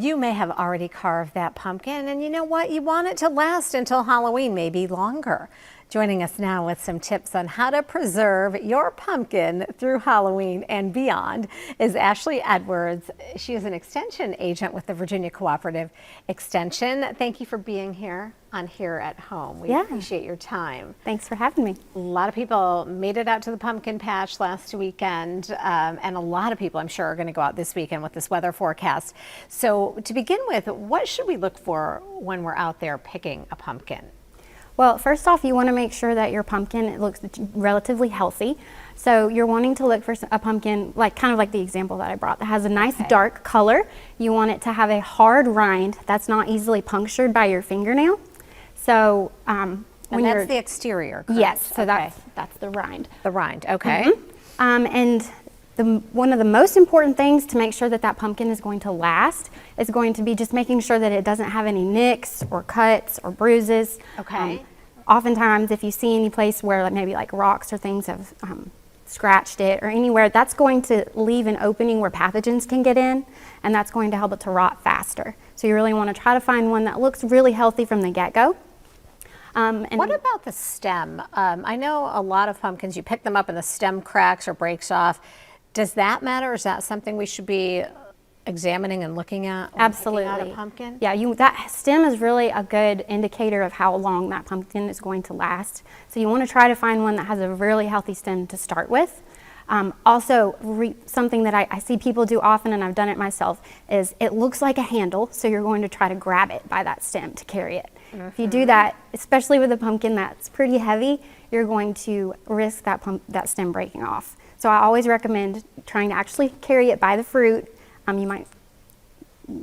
You may have already carved that pumpkin, and you know what? You want it to last until Halloween, maybe longer. Joining us now with some tips on how to preserve your pumpkin through Halloween and beyond is Ashley Edwards. She is an extension agent with the Virginia Cooperative Extension. Thank you for being here on Here at Home. We appreciate your time. Thanks for having me. A lot of people made it out to the pumpkin patch last weekend, and a lot of people, I'm sure, are going to go out this weekend with this weather forecast. So to begin with, what should we look for when we're out there picking a pumpkin? Well, first off, you want to make sure that your pumpkin looks relatively healthy. So you're wanting to look for a pumpkin, kind of like the example that I brought, that has a nice dark color. You want it to have a hard rind that's not easily punctured by your fingernail. So and that's the exterior, correct? Yes, so that's the rind. The rind, okay. And one of the most important things to make sure that that pumpkin is going to last is going to be just making sure that it doesn't have any nicks or cuts or bruises. Okay. Oftentimes, if you see any place where maybe like rocks or things have scratched it or anywhere, that's going to leave an opening where pathogens can get in, and that's going to help it to rot faster. So you really want to try to find one that looks really healthy from the get-go. And what about the stem? I know a lot of pumpkins, you pick them up and the stem cracks or breaks off. Does that matter? Is that something we should be examining and looking at? Absolutely. Looking at a pumpkin? Yeah, that stem is really a good indicator of how long that pumpkin is going to last. So you want to try to find one that has a really healthy stem to start with. Also, something that I see people do often, and I've done it myself, is it looks like a handle, so you're going to try to grab it by that stem to carry it. If you do that, especially with a pumpkin that's pretty heavy, you're going to risk that stem breaking off. So I always recommend trying to actually carry it by the fruit. You might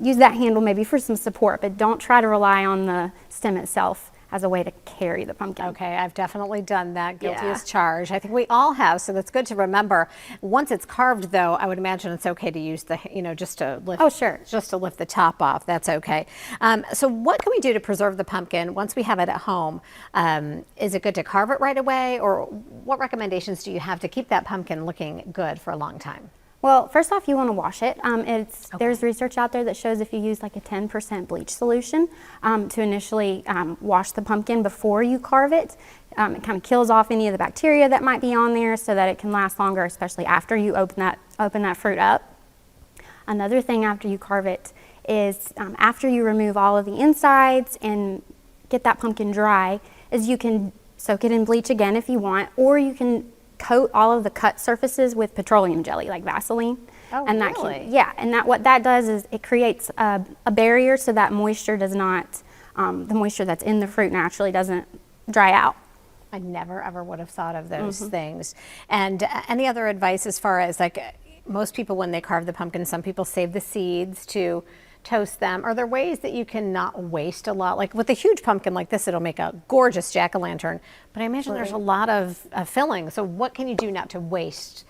use that handle maybe for some support, but don't try to rely on the stem itself as a way to carry the pumpkin. Okay, I've definitely done that. Guilty as charged. I think we all have, so that's good to remember. Once it's carved, though, I would imagine it's okay to use the, just to lift. Oh, sure. Just to lift the top off. That's okay. So what can we do to preserve the pumpkin once we have it at home? Is it good to carve it right away, or what recommendations do you have to keep that pumpkin looking good for a long time? Well, first off, you want to wash it. There's research out there that shows if you use like a 10% bleach solution to initially wash the pumpkin before you carve it, it kind of kills off any of the bacteria that might be on there so that it can last longer, especially after you open that fruit up. Another thing after you carve it is after you remove all of the insides and get that pumpkin dry, is you can soak it in bleach again if you want, or you can coat all of the cut surfaces with petroleum jelly, like Vaseline. Oh, and really? What that does is it creates a barrier so that moisture does not, the moisture that's in the fruit naturally doesn't dry out. I never ever would have thought of those things. And any other advice as far as most people when they carve the pumpkin, some people save the seeds to toast them. Are there ways that you can not waste a lot? Like with a huge pumpkin like this, it'll make a gorgeous jack-o'-lantern, but I imagine there's a lot of filling. So what can you do not to waste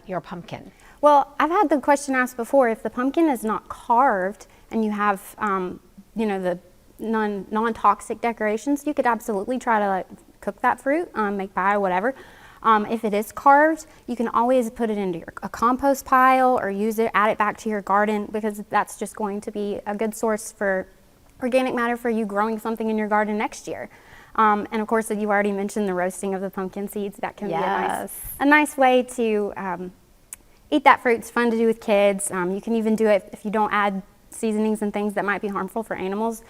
your pumpkin? Well, I've had the question asked before, if the pumpkin is not carved and you have, the non-toxic decorations, you could absolutely try to cook that fruit, make pie or whatever. If it is carved, you can always put it into a compost pile or use it, add it back to your garden, because that's just going to be a good source for organic matter for you growing something in your garden next year. And of course, you already mentioned the roasting of the pumpkin seeds. That can be a nice way to eat that fruit. It's fun to do with kids. You can even do it if you don't add seasonings and things that might be harmful for animals.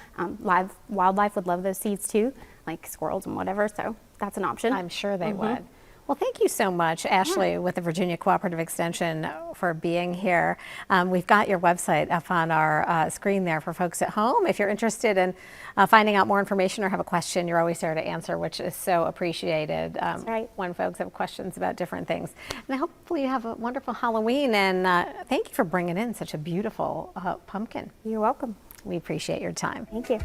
Wildlife would love those seeds too, like squirrels and whatever, so that's an option. I'm sure they would. Well, thank you so much, Ashley, with the Virginia Cooperative Extension, for being here. We've got your website up on our screen there for folks at home. If you're interested in finding out more information or have a question, you're always there to answer, which is so appreciated. That's right. When folks have questions about different things. And hopefully you have a wonderful Halloween, and thank you for bringing in such a beautiful pumpkin. You're welcome. We appreciate your time. Thank you.